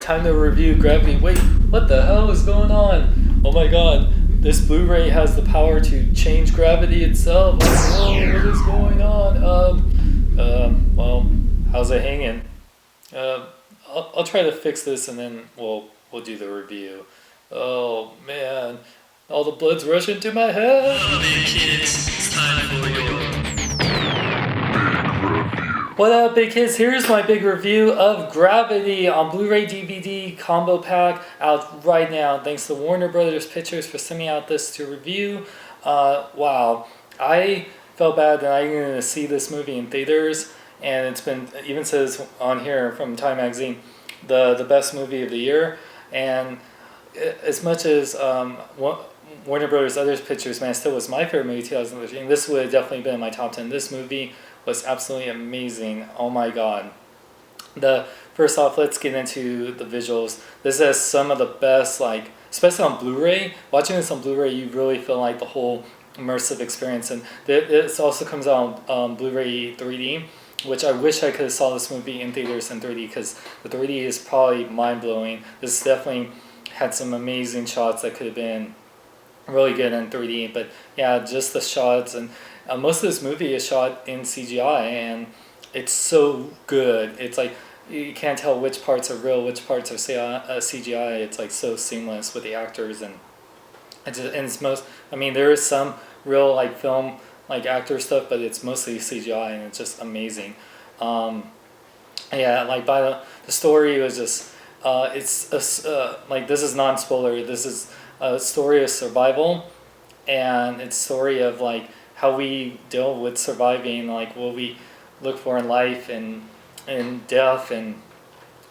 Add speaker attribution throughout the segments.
Speaker 1: time to review Gravity. Wait, what the hell is going on? Oh my god, this Blu-ray has the power to change gravity itself. Oh, what is going on? Well, how's it hanging? I'll try to fix this and then we'll do the review. Oh man, all the blood's rushing to my head.
Speaker 2: Hey kids, it's time for your
Speaker 1: What up, big kids? Here's my big review of Gravity on Blu-ray DVD combo pack out right now. Thanks to Warner Brothers Pictures for sending out this to review. Wow, I felt bad that I didn't get to see this movie in theaters, and it's been, even says on here from Time Magazine, the best movie of the year. And as much as Warner Brothers Others Pictures, man, still was my favorite movie 2013. This would have definitely been in my top 10. This movie was absolutely amazing. Oh my god. First off, let's get into the visuals. This has some of the best, like, especially on Blu-ray. Watching this on Blu-ray, you really feel like the whole immersive experience. And this also comes out on Blu-ray 3D, which I wish I could have saw this movie in theaters in 3D, because the 3D is probably mind-blowing. This definitely had some amazing shots that could have been really good in 3D, but yeah, just the shots, and most of this movie is shot in CGI, and it's so good. It's like you can't tell which parts are real, which parts are CGI. It's like so seamless with the actors, and it's most. I mean, there is some real like film like actor stuff, but it's mostly CGI, and it's just amazing. Yeah, like by the story was just it's like, this is non-spoiler. This is a story of survival, and it's a story of like how we deal with surviving, like what we look for in life and death, and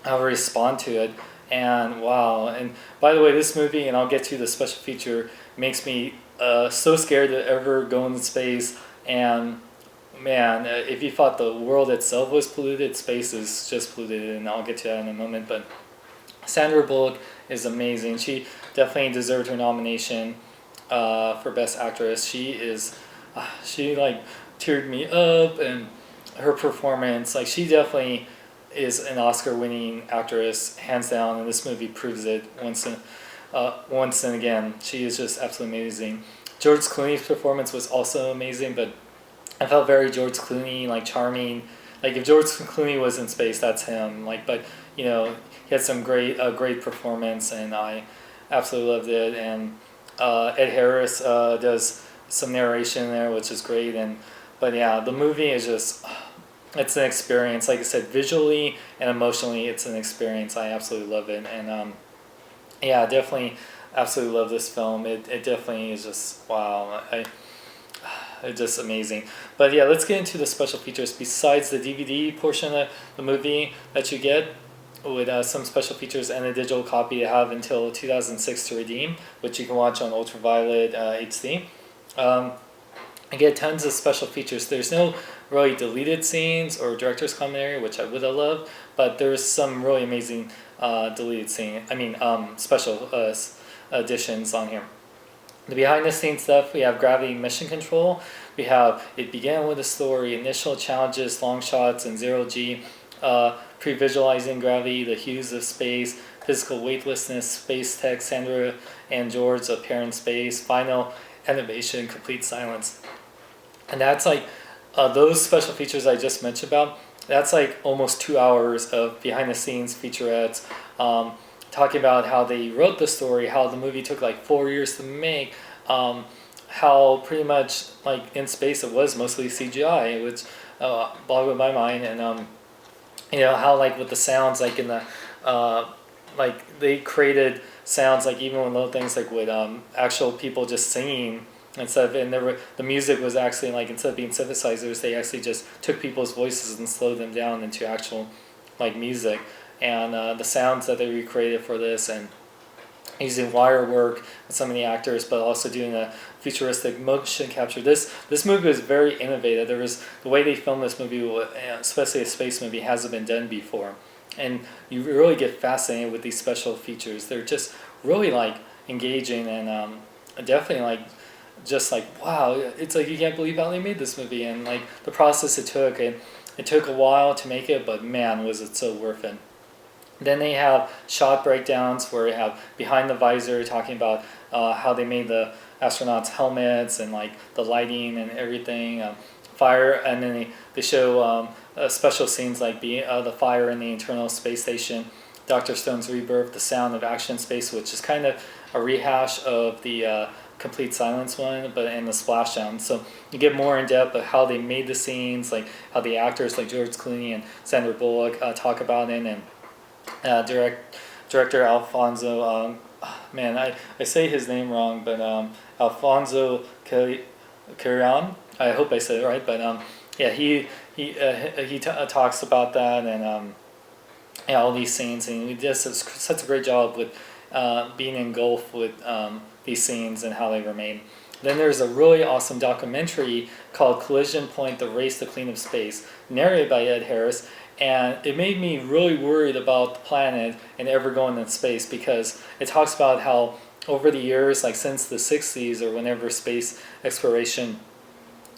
Speaker 1: how we respond to it. And wow, and by the way, this movie, and I'll get to the special feature, makes me so scared to ever go into space. And man, if you thought the world itself was polluted, space is just polluted, and I'll get to that in a moment. But Sandra Bullock is amazing. She definitely deserved her nomination for Best Actress. She like teared me up, and her performance, like, she definitely is an Oscar-winning actress, hands down, and this movie proves it once and again. She is just absolutely amazing. George Clooney's performance was also amazing, but I felt very George Clooney, like, charming. Like, if George Clooney was in space, that's him. Like, but you know, he had some great performance, and I absolutely loved it. And Ed Harris does some narration there, which is great. But yeah, the movie is just, it's an experience. Like I said, visually and emotionally, it's an experience. I absolutely love it. And yeah, definitely absolutely love this film. It definitely is just, wow. It's just amazing. But yeah, let's get into the special features. Besides the DVD portion of the movie that you get, with some special features and a digital copy you have until 2006 to redeem, which you can watch on Ultraviolet HD. I get tons of special features. There's no really deleted scenes or director's commentary, which I would have loved, but there's some really amazing deleted scene. Special additions on here. The behind the scenes stuff, we have Gravity Mission Control. We have It Began with a Story, Initial Challenges, Long Shots, and Zero G. Pre-visualizing gravity, the hues of space, physical weightlessness, space tech, Sandra and George appear in space, final animation, complete silence. And that's like, those special features I just mentioned about, that's like almost 2 hours of behind the scenes featurettes, talking about how they wrote the story, how the movie took like 4 years to make, how pretty much like in space it was mostly CGI, which boggled my mind. And you know, how like with the sounds, like in the like they created sounds, like even with little things like with actual people just singing instead of, and the music was actually like, instead of being synthesizers, they actually just took people's voices and slowed them down into actual like music. And the sounds that they recreated for this, and using wire work with some of the actors, but also doing a futuristic motion capture. This movie was very innovative. There was, the way they filmed this movie, especially a space movie, hasn't been done before. And you really get fascinated with these special features. They're just really like engaging, and definitely like, just like, wow, it's like you can't believe how they made this movie, and like the process it took. And it took a while to make it, but man, was it so worth it. Then they have shot breakdowns where they have behind the visor talking about how they made the astronauts' helmets and like the lighting and everything. Fire, and then they show special scenes like the fire in the Internal Space Station, Dr. Stone's rebirth, the sound of action space, which is kind of a rehash of the Complete Silence one, but in the splashdown. So you get more in depth of how they made the scenes, like how the actors like George Clooney and Sandra Bullock talk about it, and director Alfonso. Man, I say his name wrong, but Alfonso Cuarón. I hope I said it right, but yeah, he talks about that, and yeah, all these scenes, and he does such a great job with being engulfed with these scenes and how they were made. Then there's a really awesome documentary called Collision Point: The Race to Clean Up Space, narrated by Ed Harris, and it made me really worried about the planet and ever going in space, because it talks about how over the years, like since the 60s or whenever space exploration,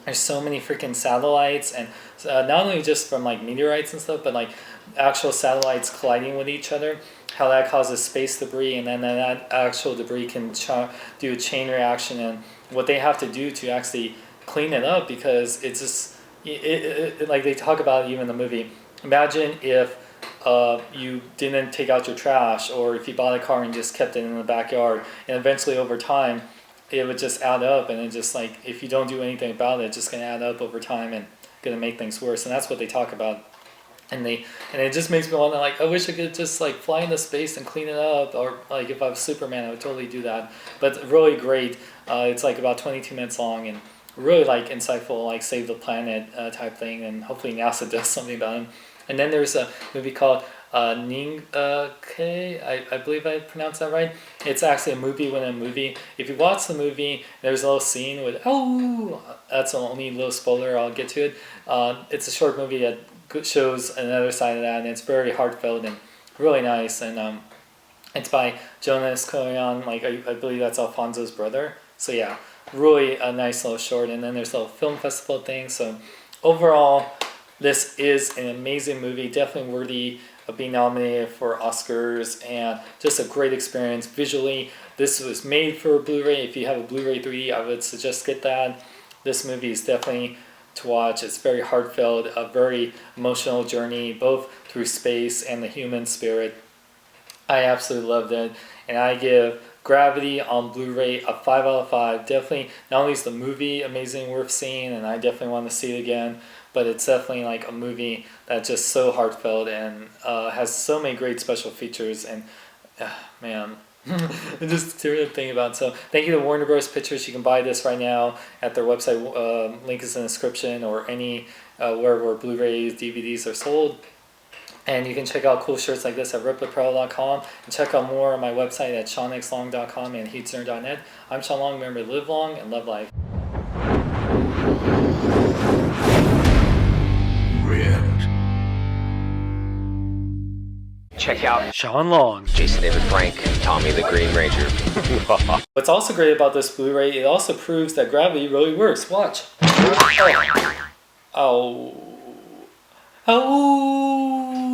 Speaker 1: there's so many freaking satellites, and not only just from like meteorites and stuff, but like actual satellites colliding with each other, how that causes space debris, and then that actual debris can do a chain reaction, and what they have to do to actually clean it up, because it's just like they talk about it even in the movie. Imagine if you didn't take out your trash, or if you bought a car and just kept it in the backyard, and eventually over time it would just add up, and it just like, if you don't do anything about it, it's just going to add up over time and going to make things worse. And that's what they talk about, and it just makes me want to, like, I wish I could just like fly into space and clean it up, or like if I was Superman, I would totally do that. But really great. It's like about 22 minutes long, and really like insightful, like save the planet type thing, and hopefully NASA does something about it. And then there's a movie called Ning Ke, I believe I pronounced that right. It's actually a movie within a movie. If you watch the movie, there's a little scene with, oh, that's the only little spoiler, I'll get to it. It's a short movie that shows another side of that, and it's very heartfelt and really nice. And it's by Jonas Koyan, like I believe that's Alfonso's brother. So yeah, really a nice little short. And then there's a little film festival thing. So overall, this is an amazing movie, definitely worthy of being nominated for Oscars, and just a great experience visually. This was made for Blu-ray. If you have a Blu-ray 3D, I would suggest get that. This movie is definitely to watch. It's very heartfelt, a very emotional journey, both through space and the human spirit. I absolutely loved it, and I give Gravity on Blu-ray a 5 out of 5. Definitely, not only is the movie amazing, worth seeing, and I definitely want to see it again, but it's definitely like a movie that's just so heartfelt and has so many great special features, and man, just terrible thing about it. So thank you to Warner Bros. Pictures. You can buy this right now at their website. Link is in the description, or any where Blu-rays, DVDs are sold. And you can check out cool shirts like this at ripapparel.com, and check out more on my website at seanxlong.com and heatsner.net. I'm Sean Long. Remember to live long and love life.
Speaker 3: Check out
Speaker 1: Sean Long,
Speaker 3: Jason David Frank, Tommy the Green Ranger.
Speaker 1: What's also great about this Blu-ray, it also proves that gravity really works. Watch. Oh. Oh.